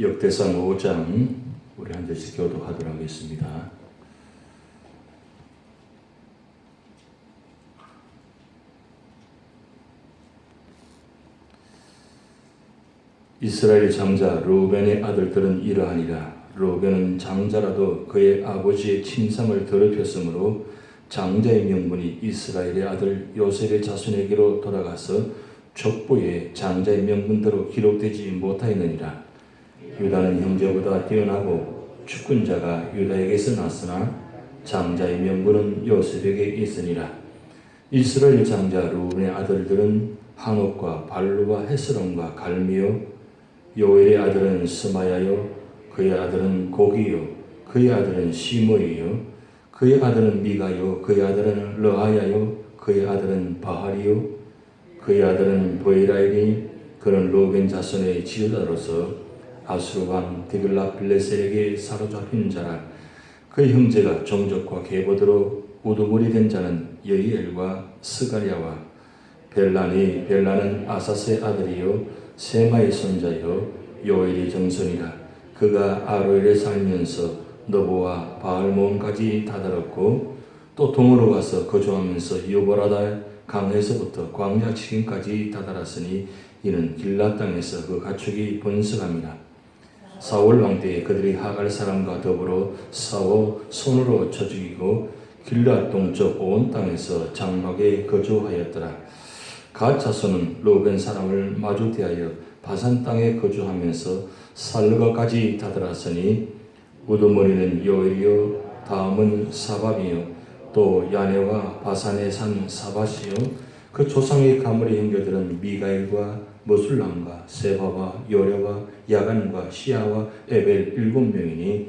역대상 5장 우리 한 절씩 교독하도록 하겠습니다. 이스라엘 장자 르우벤의 아들들은 이러하니라. 르우벤은 장자라도 그의 아버지의 침상을 더럽혔으므로 장자의 명분이 이스라엘의 아들 요셉의 자손에게로 돌아가서 족보에 장자의 명분대로 기록되지 못하였느니라. 유다는 형제보다 뛰어나고 주권자가 유다에게서 났으나 장자의 명분은 요셉에게 있으니라. 이스라엘 장자 르우벤의 아들들은 한옥과 발루와 헤스론과 갈미요. 요엘의 아들은 스마야요. 그의 아들은 고기요. 그의 아들은 시므이요. 그의 아들은 미가요. 그의 아들은 르하야요. 그의 아들은 바할이요. 그의 아들은 보이라이니 그는 르우벤 자손의 지도자로서 아수르 왕 디글랏빌레셀에게 사로잡힌 자라. 그의 형제가 종족과 계보대로 우두머리 된 자는 여이엘과 스가랴와 벨라는 아사스의 아들이요 세마의 손자요 요엘이 정손이라. 그가 아로엘에 살면서 너보와 바알몬까지 다다랐고 또 동으로 가서 거주하면서 유보라다 강에서부터 광야 지경까지 다다랐으니 이는 길랏 땅에서 그 가축이 번성함이라. 사울 왕 때에 그들이 하갈 사람과 더불어 싸워 손으로 쳐 죽이고 길랏 동쪽 온 땅에서 장막에 거주하였더라. 갓 자손은 르우벤 사람을 마주 대하여 바산 땅에 거주하면서 살르가까지 다다랐으니 우두머리는 요엘이요 다음은 사밥이요 또 야네와 바산에 산 사밭이요 그 조상의 가문의 형제들은 미가엘과 머술람과 세바와 요레와 야간과 시아와 에벨 7명이니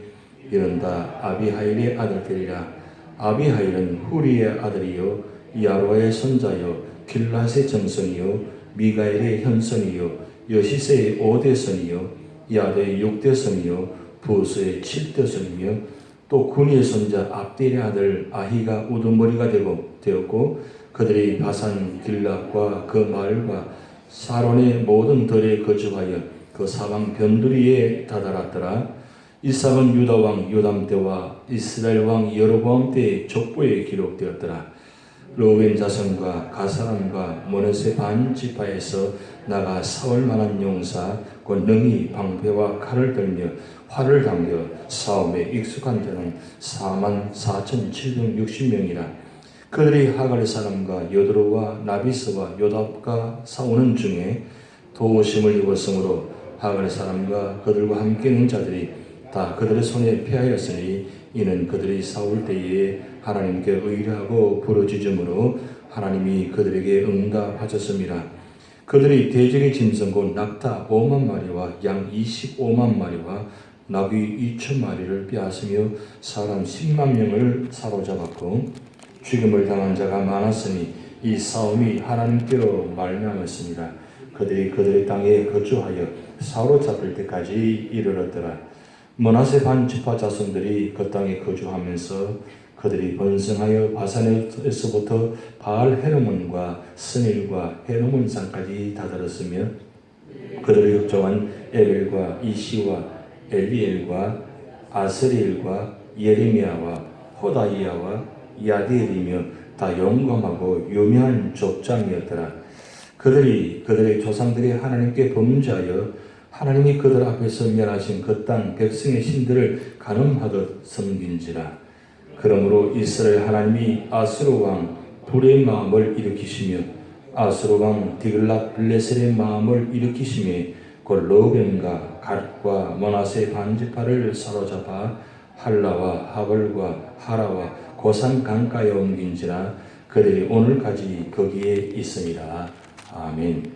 이는 다 아비하일의 아들들이라. 아비하일은 후리의 아들이요 야로의 손자요 길랏의 정손이요 미가엘의 현손이요 여시세의 5대손이요 야드의 6대손이요 부스의 7대손이며 또 군이의 손자 압델의 아들 아히가 우두머리가 되었고 그들이 바산 길랏과 그 마을과 사론의 모든 들에 거주하여 그 사방 변두리에 다다랐더라. 이삭은 유다 왕 요담 때와 이스라엘 왕 여로보암 때의 족보에 기록되었더라. 르우벤 자손과 가사람과 므낫세 반 지파에서 나가 싸울 만한 용사 곧 능히 방패와 칼을 들며 활을 당겨 싸움에 익숙한 자는 44,760명이라. 그들이 하갈 사람과 여드로와 나비스와 요답과 싸우는 중에 도심을 입었으므로 하갈 사람과 그들과 함께 있는 자들이 다 그들의 손에 패하였으니 이는 그들이 싸울 때에 하나님께 의뢰하고 부르짖음으로 하나님이 그들에게 응답하셨습니다. 그들이 대적의 짐승 곧 낙타 5만 마리와 양 25만 마리와 나귀 2천 마리를 빼앗으며 사람 10만 명을 사로잡았고 죽임을 당한 자가 많았으니 이 싸움이 하나님께로 말미암았습니다. 그들이 그들의 땅에 거주하여 사로잡힐 때까지 이르렀더라. 므낫세 반 지파 자손들이 그 땅에 거주하면서 그들이 번성하여 바산에서부터 바알 헤르몬과 스닐과 헤르몬 산까지 다다랐으며 그들을 격정한 에벨과 이시와 엘리엘과 아스리엘과 예레미야와 호다이야와 야디엘이며 다 영광하고 유명한 족장이었더라. 그들의 조상들이 하나님께 범죄하여 하나님이 그들 앞에서 멸하신 그 땅 백성의 신들을 간음하듯 섬긴지라. 그러므로 이스라엘 하나님이 아수르 왕 불의 마음을 일으키시며 아수르 왕 디글랏빌레셀의 마음을 일으키시며 곧 르우벤과 갓과 므낫세 반지파를 사로잡아 할라와 하벌과 하라와 고산 강가에 옮긴지라. 그들이 오늘까지 거기에 있으니라. 아멘.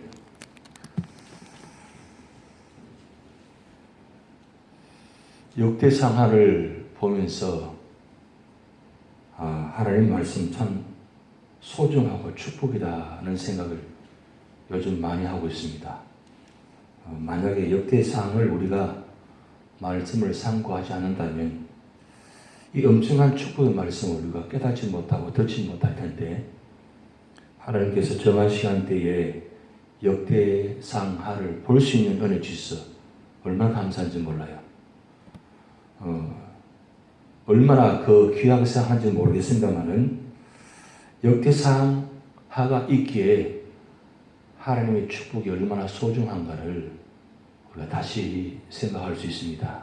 역대상하를 보면서 하나님 말씀 참 소중하고 축복이다는 생각을 요즘 많이 하고 있습니다. 만약에 역대상을 우리가 말씀을 상고하지 않는다면 이 엄청난 축복의 말씀을 우리가 깨닫지 못하고 듣지 못할 텐데 하나님께서 정한 시간대에 역대상하를 볼 수 있는 은혜 주셔서 얼마나 감사한지 몰라요. 얼마나 그 귀하게 생각하는지 모르겠습니다만은 역대상 하가 있기에 하나님의 축복이 얼마나 소중한가를 우리가 다시 생각할 수 있습니다.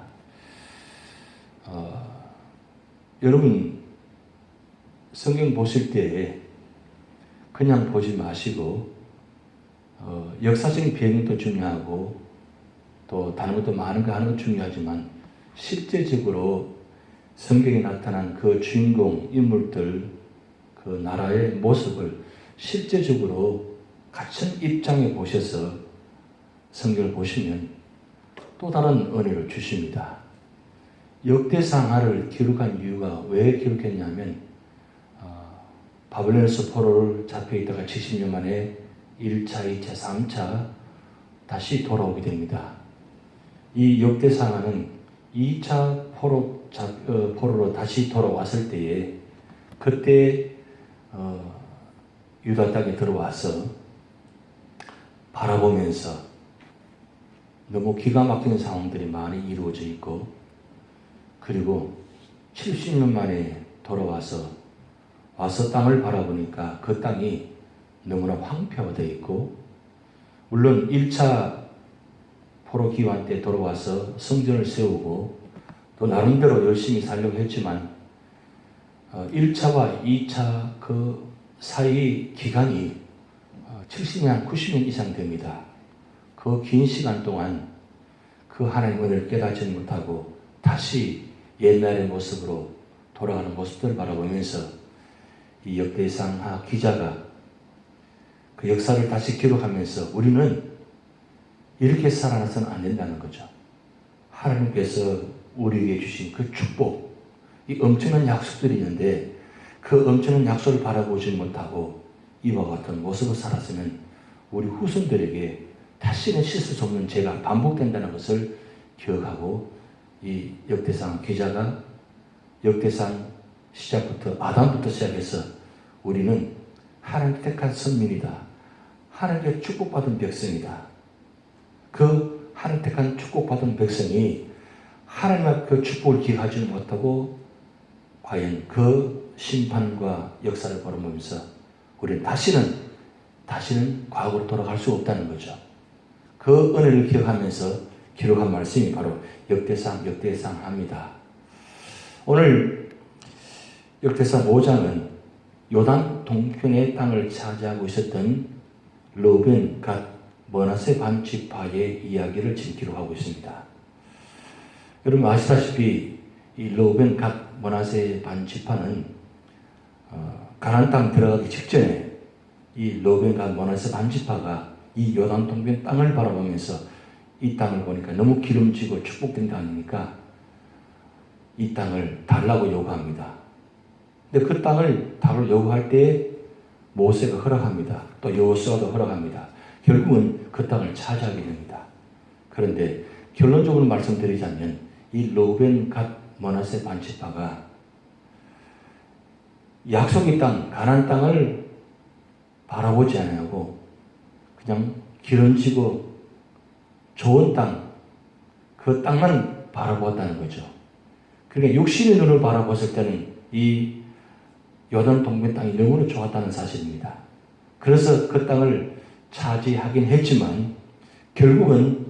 여러분 성경 보실 때 그냥 보지 마시고 역사적인 배경도 중요하고 또 다른 것도 많은 거 하는 건 중요하지만 실제적으로 성경에 나타난 그 주인공 인물들 그 나라의 모습을 실제적으로 같은 입장에 보셔서 성경을 보시면 또 다른 은혜를 주십니다. 역대상하를 기록한 이유가 왜 기록했냐면 바벨론에서 포로를 잡혀있다가 70년 만에 1차, 2차, 3차 다시 돌아오게 됩니다. 이 역대상하는 2차 포로로 다시 돌아왔을 때에 그때 유다 땅에 들어와서 바라보면서 너무 기가 막히는 상황들이 많이 이루어져 있고 그리고 70년 만에 돌아와서 땅을 바라보니까 그 땅이 너무나 황폐화되어 있고 물론 1차 포로 기환 때 돌아와서 성전을 세우고 또 나름대로 열심히 살려고 했지만 1차와 2차 그 사이 기간이 70년, 90년 이상 됩니다. 그 긴 시간 동안 그 하나님의 은혜를 깨닫지 못하고 다시 옛날의 모습으로 돌아가는 모습들을 바라보면서 이 역대상하 기자가 그 역사를 다시 기록하면서 우리는 이렇게 살아나서는 안 된다는 거죠. 하나님께서 우리에게 주신 그 축복, 이 엄청난 약속들이 있는데 그 엄청난 약속을 바라보지 못하고 이와 같은 모습을 살았으면 우리 후손들에게 다시는 씻을 수 없는 죄가 반복된다는 것을 기억하고 이 역대상 기자가 역대상 시작부터 아담부터 시작해서 우리는 하나님 택한 선민이다. 하나님께 축복받은 백성이다. 그 하나님 택한 축복받은 백성이 하나님의 그 축복을 기억하지 못하고 과연 그 심판과 역사를 바라보면서 우리는 다시는 과거로 돌아갈 수 없다는 거죠. 그 은혜를 기억하면서 기록한 말씀이 바로 역대상합니다. 오늘 역대상 5장은 요단 동편의 땅을 차지하고 있었던 르우벤, 갓, 므낫세 반 지파의 이야기를 지금 기록하고 있습니다. 여러분 아시다시피 이 르우벤, 갓, 므낫세 반 지파는 가나안 땅 들어가기 직전에 이 르우벤, 갓, 므낫세 반 지파가 이 요단 동편 땅을 바라보면서 이 땅을 보니까 너무 기름지고 축복된 땅이니까 이 땅을 달라고 요구합니다. 근데 그 땅을 달라고 요구할 때 모세가 허락합니다. 또 여호수아도 허락합니다. 결국은 그 땅을 차지하게 됩니다. 그런데 결론적으로 말씀드리자면 이 르우벤, 갓, 므낫세 반 지파가 약속의 땅, 가나안 땅을 바라보지 않고 그냥 기름지고 좋은 땅, 그 땅만 바라보았다는 거죠. 그러니까 육신의 눈을 바라봤을 때는 이 요단 동편 땅이 너무나 좋았다는 사실입니다. 그래서 그 땅을 차지하긴 했지만 결국은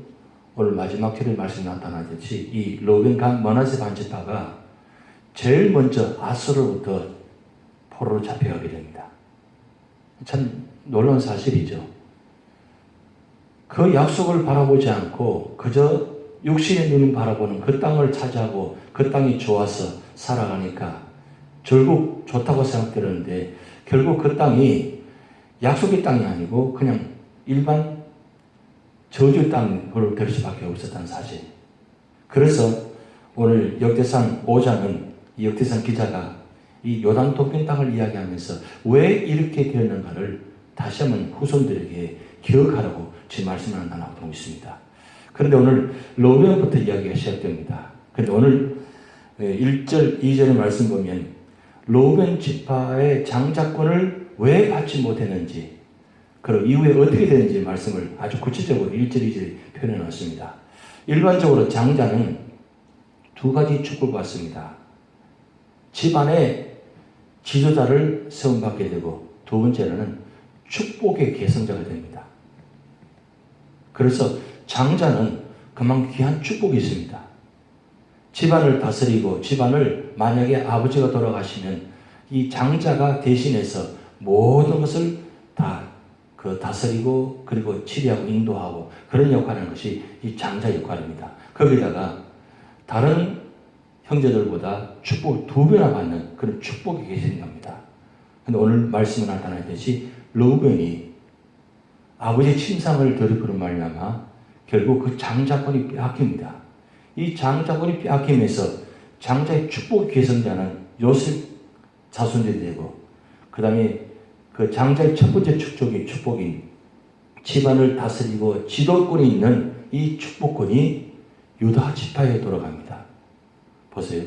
오늘 마지막 절의 말씀이 나타나듯이 이 르우벤, 갓, 므낫세 반 지파가 제일 먼저 아수르로부터 포로로 잡혀가게 됩니다. 참 놀라운 사실이죠. 그 약속을 바라보지 않고 그저 육신의 눈을 바라보는 그 땅을 차지하고 그 땅이 좋아서 살아가니까 결국 좋다고 생각되는데 결국 그 땅이 약속의 땅이 아니고 그냥 일반 저주 땅으로 될 수밖에 없었다는 사실. 그래서 오늘 역대상 5장은 이 역대상 기자가 이 요단 동편 땅을 이야기하면서 왜 이렇게 되었는가를 다시 한번 후손들에게 기억하라고 제 말씀을 나누고 있습니다. 그런데 오늘 르우벤부터 이야기가 시작됩니다. 그런데 오늘 1절, 2절의 말씀 보면 르우벤 지파의 장자권을 왜 받지 못했는지 그리고 이후에 어떻게 되는지 말씀을 아주 구체적으로 1절, 2절에 표현해 놨습니다. 일반적으로 장자는 두 가지 축복을 받습니다. 집안에 지도자를 세움받게 되고, 두 번째로는 축복의 계승자가 됩니다. 그래서 장자는 그만큼 귀한 축복이 있습니다. 집안을 다스리고, 집안을 만약에 아버지가 돌아가시면 이 장자가 대신해서 모든 것을 다 다스리고, 그리고 치리하고 인도하고 그런 역할을 하는 것이 이 장자 역할입니다. 거기다가 다른 형제들보다 축복을 2배나 받는 그런 축복이 계신답니다. 근데 오늘 말씀에 나타나듯이 르우벤이 아버지의 침상을 더럽히는 말미암아 결국 그 장자권이 빼앗깁니다. 이 장자권이 빼앗기면서 장자의 축복의 계승자는 요셉 자손들이 되고, 그 다음에 그 장자의 첫 번째 축복인 집안을 다스리고 지도권이 있는 이 축복권이 유다 지파에 돌아갑니다. 보세요.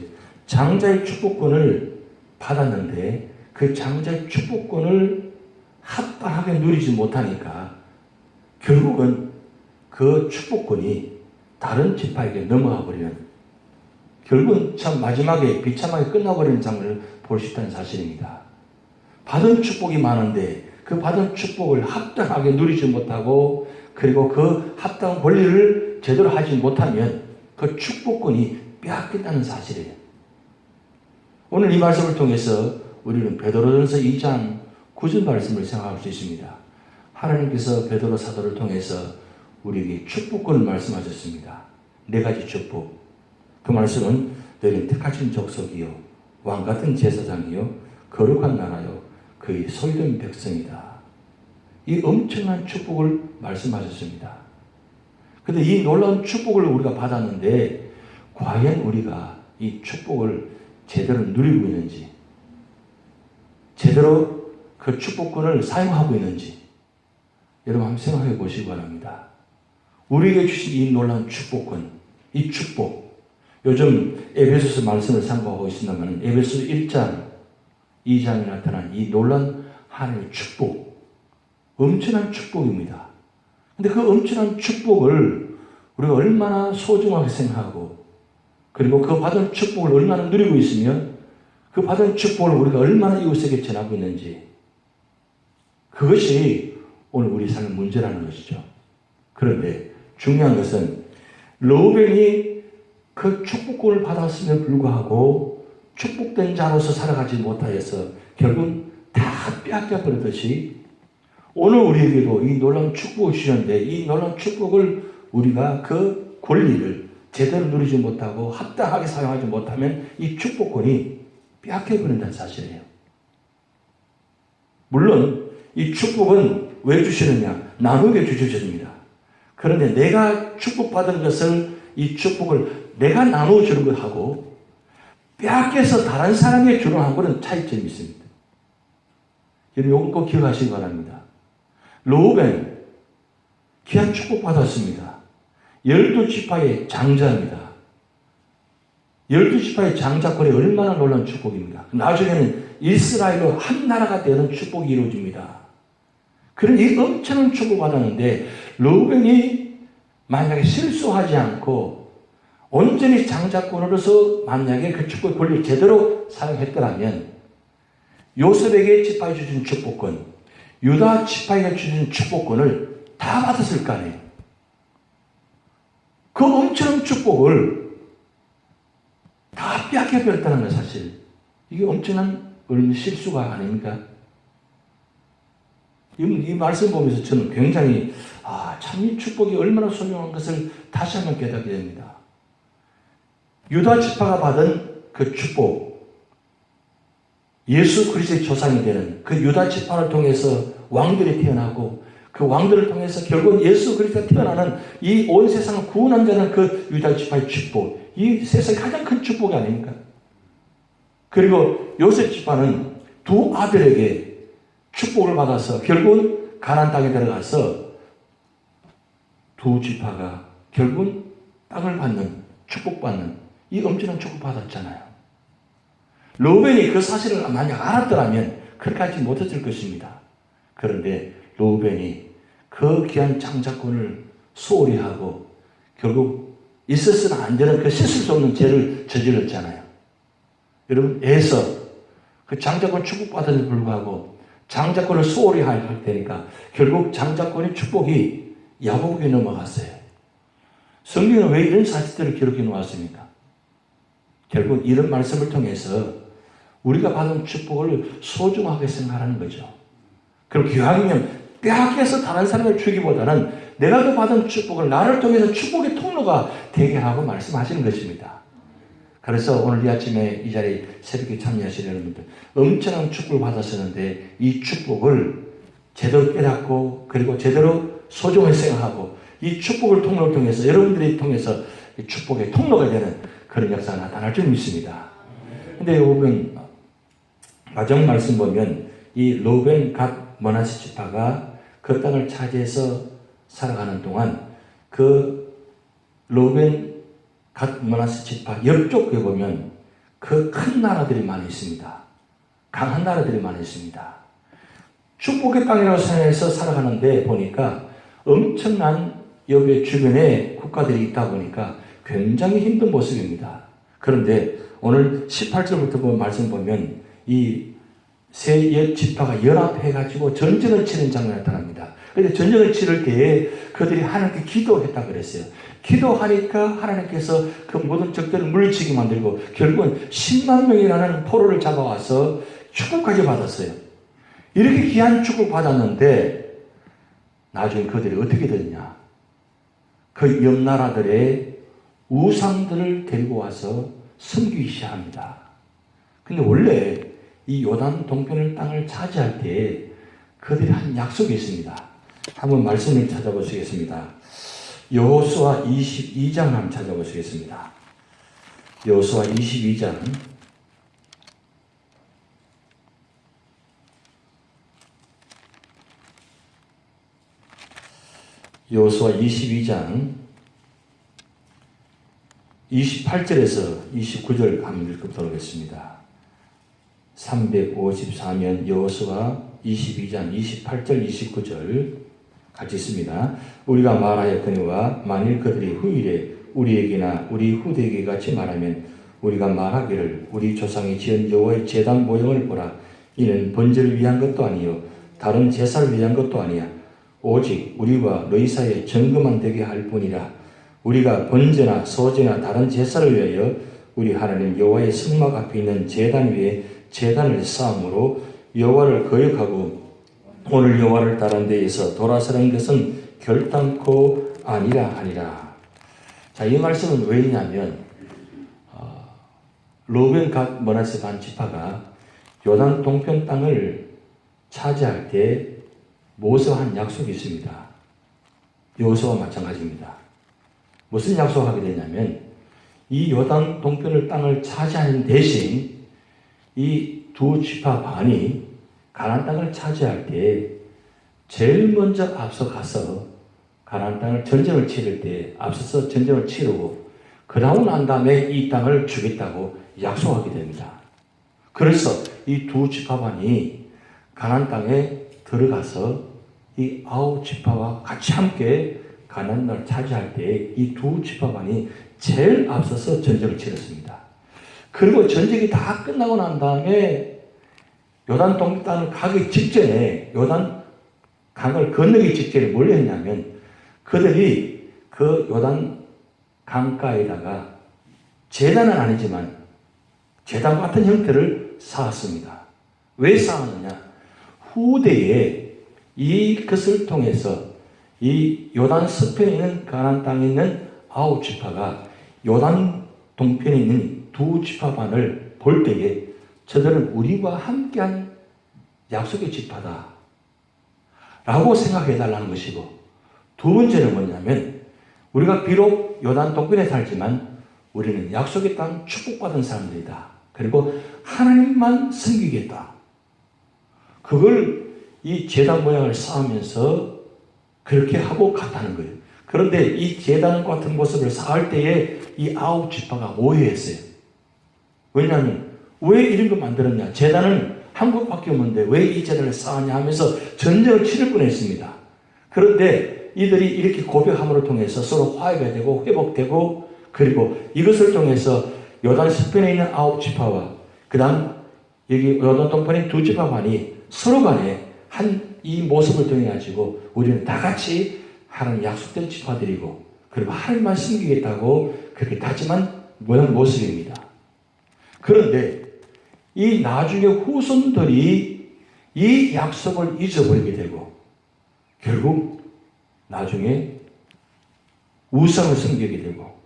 장자의 축복권을 받았는데 그 장자의 축복권을 합당하게 누리지 못하니까 결국은 그 축복권이 다른 지파에게 넘어가 버리는, 결국은 참 마지막에 비참하게 끝나버리는 장면을 볼 수 있다는 사실입니다. 받은 축복이 많은데 그 받은 축복을 합당하게 누리지 못하고, 그리고 그 합당한 권리를 제대로 하지 못하면 그 축복권이 빼앗긴다는 사실이에요. 오늘 이 말씀을 통해서 우리는 베드로전서 2장 9절 말씀을 생각할 수 있습니다. 하나님께서 베드로 사도를 통해서 우리에게 축복권을 말씀하셨습니다. 4가지 축복. 그 말씀은 너희는 택하신 족속이요, 왕같은 제사장이요, 거룩한 나라요, 그의 소유된 백성이다. 이 엄청난 축복을 말씀하셨습니다. 그런데 이 놀라운 축복을 우리가 받았는데 과연 우리가 이 축복을 제대로 누리고 있는지, 제대로 그 축복권을 사용하고 있는지 여러분 한번 생각해 보시기 바랍니다. 우리에게 주신 이 놀라운 축복권, 이 축복, 요즘 에베소서 말씀을 참고하고 있습니다만 에베소서 1장 2장에 나타난 이 놀라운 하나님의 축복, 엄청난 축복입니다. 근데 그 엄청난 축복을 우리가 얼마나 소중하게 생각하고, 그리고 그 받은 축복을 얼마나 누리고 있으면 그 받은 축복을 우리가 얼마나 이웃에게 전하고 있는지, 그것이 오늘 우리 삶의 문제라는 것이죠. 그런데 중요한 것은 르우벤이 그 축복권을 받았음에도 불구하고 축복된 자로서 살아가지 못하여서 결국은 다 빼앗겨 버리듯이 오늘 우리에게도 이 놀라운 축복을 주셨는데 이 놀라운 축복을 우리가 그 권리를 제대로 누리지 못하고 합당하게 사용하지 못하면 이 축복권이 빼앗겨 버린다는 사실이에요. 물론 이 축복은 왜 주시느냐? 나누게 주셔집니다. 그런데 내가 축복받은 것을, 이 축복을 내가 나누어 주는 것하고 빼앗겨서 다른 사람에게 주는 것은 차이점이 있습니다. 여러분 이거 꼭 기억하시기 바랍니다. 르우벤 귀한 축복받았습니다. 12지파의 장자입니다. 12지파의 장자권이 얼마나 놀라운 축복입니다. 나중에는 이스라엘로 한 나라가 되는 축복이 이루어집니다. 그런 이 엄청난 축복을 받았는데 르우벤이 만약에 실수하지 않고 온전히 장자권으로서 만약에 그 축복의 권리를 제대로 사용했더라면 요셉에게 지파해 주신 축복권, 유다 지파에게 주신 축복권을 다 받았을 거 아니에요. 그 엄청난 축복을 다 빼앗겨버렸다는 건 사실 이게 엄청난 실수가 아닙니까? 이 말씀 보면서 저는 굉장히 참 이 축복이 얼마나 소중한 것을 다시 한번 깨닫게 됩니다. 유다 지파가 받은 그 축복, 예수 그리스도의 조상이 되는 그 유다 지파를 통해서 왕들이 태어나고 그 왕들을 통해서 결국 예수 그리스도가 태어나는 이 온 세상을 구원한다는 그 유다 지파의 축복, 이 세상의 가장 큰 축복이 아닙니까? 그리고 요셉 지파는 두 아들에게 축복을 받아서 결국은 가나안 땅에 들어가서 두 지파가 결국은 땅을 받는, 축복받는 이 엄청난 축복 받았잖아요. 르우벤이 그 사실을 만약 알았더라면 그렇게 하지 못했을 것입니다. 그런데 르우벤이 그 귀한 장자권을 소홀히 하고 결국 있어서는 안 되는 그 씻을 수 없는 죄를 저질렀잖아요. 여러분, 에서 그 장자권 축복받음에도 불구하고 장자권을 소홀히 할 테니까 결국 장자권의 축복이 야곱에게 넘어갔어요. 성경은 왜 이런 사실들을 기록해 놓았습니까? 결국 이런 말씀을 통해서 우리가 받은 축복을 소중하게 생각하는 거죠. 그럼 기왕이면 빼앗겨서 다른 사람을 주기보다는 내가 그 받은 축복을 나를 통해서 축복의 통로가 되게 하고 말씀하시는 것입니다. 그래서 오늘 이 아침에 이 자리에 새벽에 참여하시는 여러분들, 엄청난 축복을 받았었는데 이 축복을 제대로 깨닫고 그리고 제대로 소중히 생각하고 이 축복을 통로를 통해서 여러분들이 통해서 이 축복의 통로가 되는 그런 역사가 나타날 줄 믿습니다. 근데 여기 보면 마지막 말씀 보면 이 르우벤 갓 므낫세 지파가 그 땅을 차지해서 살아가는 동안 그 르우벤 갓 므낫세 지파 옆쪽에 보면 그 큰 나라들이 많이 있습니다. 강한 나라들이 많이 있습니다. 축복의 땅이라고 생각해서 살아가는데 보니까 엄청난 여기 주변에 국가들이 있다 보니까 굉장히 힘든 모습입니다. 그런데 오늘 18절부터 보면 말씀 보면 이 세 지파가 연합해가지고 전쟁을 치는 장면이 나타납니다. 그런데 전쟁을 치를 때에 그들이 하나님께 기도했다 그랬어요. 기도하니까 하나님께서 그 모든 적들을 물리치게 만들고 결국은 10만 명이라는 포로를 잡아와서 축복까지 받았어요. 이렇게 귀한 축복 받았는데 나중에 그들이 어떻게 됐냐? 그 옆나라들의 우상들을 데리고 와서 섬기기 시작합니다. 근데 원래 이 요단 동편 땅을 차지할 때 그들이 한 약속이 있습니다. 한번 말씀을 찾아보시겠습니다. 여호수아 22장 한번 찾아보시겠습니다. 여호수아 22장 여호수아 22장 28절에서 29절 한번 읽도록 하겠습니다. 354면 여호수아 22장 28절 29절 같이 있습니다. 우리가 말하였거니와 만일 그들이 후일에 우리에게나 우리 후대에게 같이 말하면 우리가 말하기를 우리 조상이 지은 여호와의 제단 모형을 보라. 이는 번제를 위한 것도 아니요 다른 제사를 위한 것도 아니야. 오직 우리와 너희 사이에 증거만 되게 할 뿐이라. 우리가 번제나 소제나 다른 제사를 위하여 우리 하나님 여호와의 성막 앞에 있는 제단 위에 제단을 쌓음으로 여호와를 거역하고 오늘 여호와를 따른 데에서 돌아서는 것은 결단코 아니라 하니라. 자, 이 말씀은 왜 있냐면 르우벤 갓 므낫세 반 지파가 요단 동편 땅을 차지할 때 모세와 한 약속이 있습니다. 여호수아와 마찬가지입니다. 무슨 약속을 하게 되냐면 이 요단 동편을 땅을 차지하는 대신 이 두 지파 반이 가나안 땅을 차지할 때 제일 먼저 앞서가서 가나안 땅을 전쟁을 치를 때 앞서서 전쟁을 치르고 그러고 난 다음에 이 땅을 주겠다고 약속하게 됩니다. 그래서 이 두 지파반이 가나안 땅에 들어가서 이 9지파와 같이 함께 가나안 땅을 차지할 때 이 두 지파반이 제일 앞서서 전쟁을 치렀습니다. 그리고 전쟁이 다 끝나고 난 다음에 요단 동편을 가기 직전에 요단 강을 건너기 직전에 뭘 했냐면 그들이 그 요단 강가에다가 제단은 아니지만 제단 같은 형태를 쌓았습니다. 왜 쌓았느냐? 후대에 이것을 통해서 이 요단 서편에 있는 가나안 땅에 있는 9지파가 요단 동편에 있는 두 지파반을 볼 때에 저들은 우리와 함께한 약속의 지파다 라고 생각해 달라는 것이고, 두 번째는 뭐냐면 우리가 비록 요단 동편에 살지만 우리는 약속의 땅 축복받은 사람들이다. 그리고 하나님만 섬기겠다. 그걸 이 제단 모양을 쌓으면서 그렇게 하고 갔다는 거예요. 그런데 이 제단 같은 모습을 쌓을 때에 이 9지파가 오해했어요. 왜냐하면 왜 이런 거 만들었냐? 제단은 한 곳밖에 없는데 왜 이 제단을 쌓았냐 하면서 전쟁을 치를 뻔했습니다. 그런데 이들이 이렇게 고백함으로 통해서 서로 화해가 되고 회복되고 그리고 이것을 통해서 요단 서편에 있는 9지파와 그 다음 여기 요단 동편의 2지파 반이 서로 간에 이 모습을 통해 가지고 우리는 다 같이 하나님 약속된 지파들이고 그리고 하나님만 섬기겠다고 그렇게 다짐한 모습입니다. 그런데 이 나중에 후손들이 이 약속을 잊어버리게 되고 결국 나중에 우상을 섬기게 되고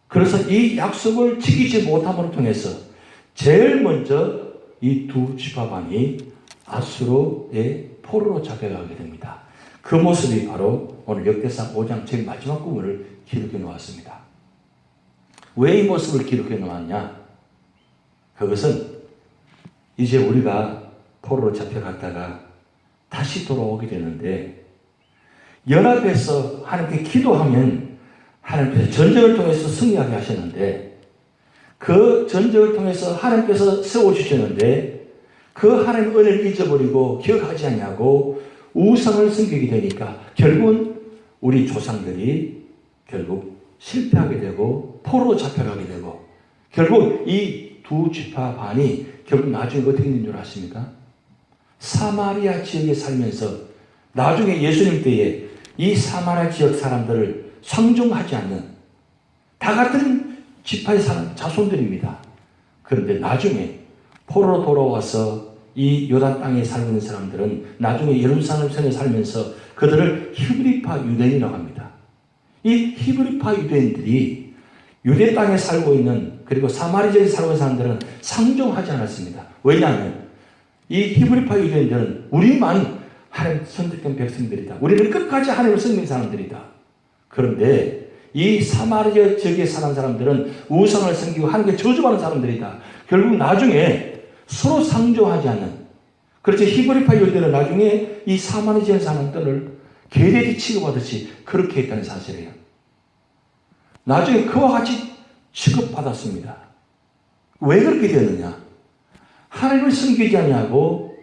그래서 이 약속을 지키지 못함으로 통해서 제일 먼저 이 2지파반이 아수르의 포로로 잡혀가게 됩니다. 그 모습이 바로 오늘 역대상 5장 제일 마지막 부분을 기록해 놓았습니다. 왜 이 모습을 기록해 놓았냐? 그것은 이제 우리가 포로로 잡혀갔다가 다시 돌아오게 되는데 연합해서 하나님께 기도하면 하나님께서 전쟁을 통해서 승리하게 하셨는데 그 전쟁을 통해서 하나님께서 세워주셨는데 그 하나님 은혜를 잊어버리고 기억하지 않냐고 우상을 섬기게 되니까 결국은 우리 조상들이 결국 실패하게 되고 포로로 잡혀가게 되고 결국 이 2지파 반이 결국 나중에 어떻게 되는 줄 아십니까? 사마리아 지역에 살면서 나중에 예수님 때에 이 사마리아 지역 사람들을 상종하지 않는 다 같은 지파의 자손들입니다. 그런데 나중에 포로로 돌아와서 이 요단 땅에 살고 있는 사람들은 나중에 예루살렘 성에 살면서 그들을 히브리파 유대인이라고 합니다. 이 히브리파 유대인들이 유대 땅에 살고 있는 그리고 사마리아 지역에 살고 있는 사람들은 상종하지 않았습니다. 왜냐하면 이 히브리파 유대인들은 우리만 하나님 선택된 백성들이다. 우리는 끝까지 하나님을 섬기는 사람들이다. 그런데 이 사마리아 지역에 사는 사람들은 우상을 섬기고 하나님께 저주받는 사람들이다. 결국 나중에 서로 상종하지 않는 그렇지 히브리파 유대인들은 나중에 이 사마리아 지역에 사는 사람들을 개돼지 취급하듯이 그렇게 했다는 사실이에요. 나중에 그와 같이 취급받았습니다. 왜 그렇게 되었느냐? 하나님을 섬기지 않냐고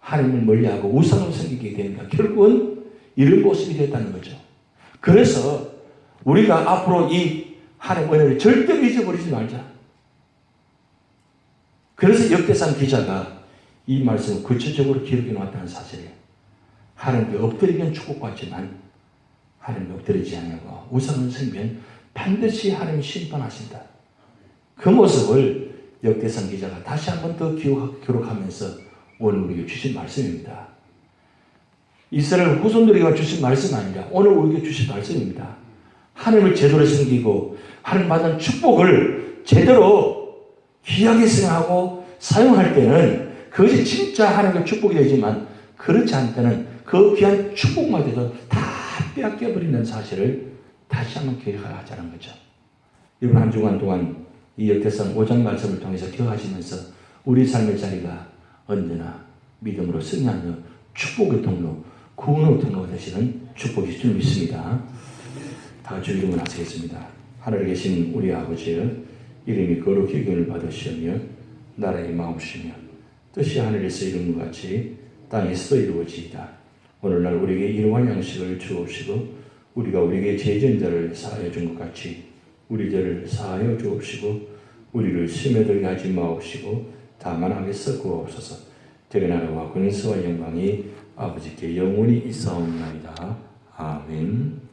하나님을 멀리하고 우상을 섬기게 되니까 결국은 이런 모습이 됐다는 거죠. 그래서 우리가 앞으로 이 하나님의 은혜를 절대 잊어버리지 말자. 그래서 역대상 기자가 이 말씀을 구체적으로 기록해 놓았다는 사실이에요. 하나님께 엎드리면 축복받지만 하나님께 엎드리지 않냐고 우상을 섬기면 반드시 하나님이 심판하신다. 그 모습을 역대상 기자가 다시 한 번 더 기록하면서 오늘 우리에게 주신 말씀입니다. 이스라엘 후손들에게 주신 말씀이 아니라 오늘 우리에게 주신 말씀입니다. 하나님을 제대로 섬기고 하나님 받은 축복을 제대로 귀하게 생각하고 사용할 때는 그것이 진짜 하나님의 축복이 되지만 그렇지 않을 때는 그 귀한 축복마저도 다 빼앗겨버리는 사실을 다시 한번 기억하자는 거죠. 이번 한 주간 동안 이 역대상 5장 말씀을 통해서 기억하시면서 우리 삶의 자리가 언제나 믿음으로 승리하며 축복의 통로, 구원의 통로가 되시는 축복이 줄 믿습니다. 다 같이 이름을 하시겠습니다. 하늘에 계신 우리 아버지여 이름이 거룩히 여김을 받으시며 나라의 마음시며 뜻이 하늘에서 이룬 것 같이 땅에서도 이루어지이다. 오늘날 우리에게 일용할 양식을 주옵시고 우리가 우리에게 죄진 자를 사하여 준 것 같이 우리 죄를 사하여 주옵시고 우리를 시험에 들게 하지 마옵시고 다만 하게서 구하옵소서. 대개 나라와 권세와 영광이 아버지께 영원히 있사옵나이다. 아멘.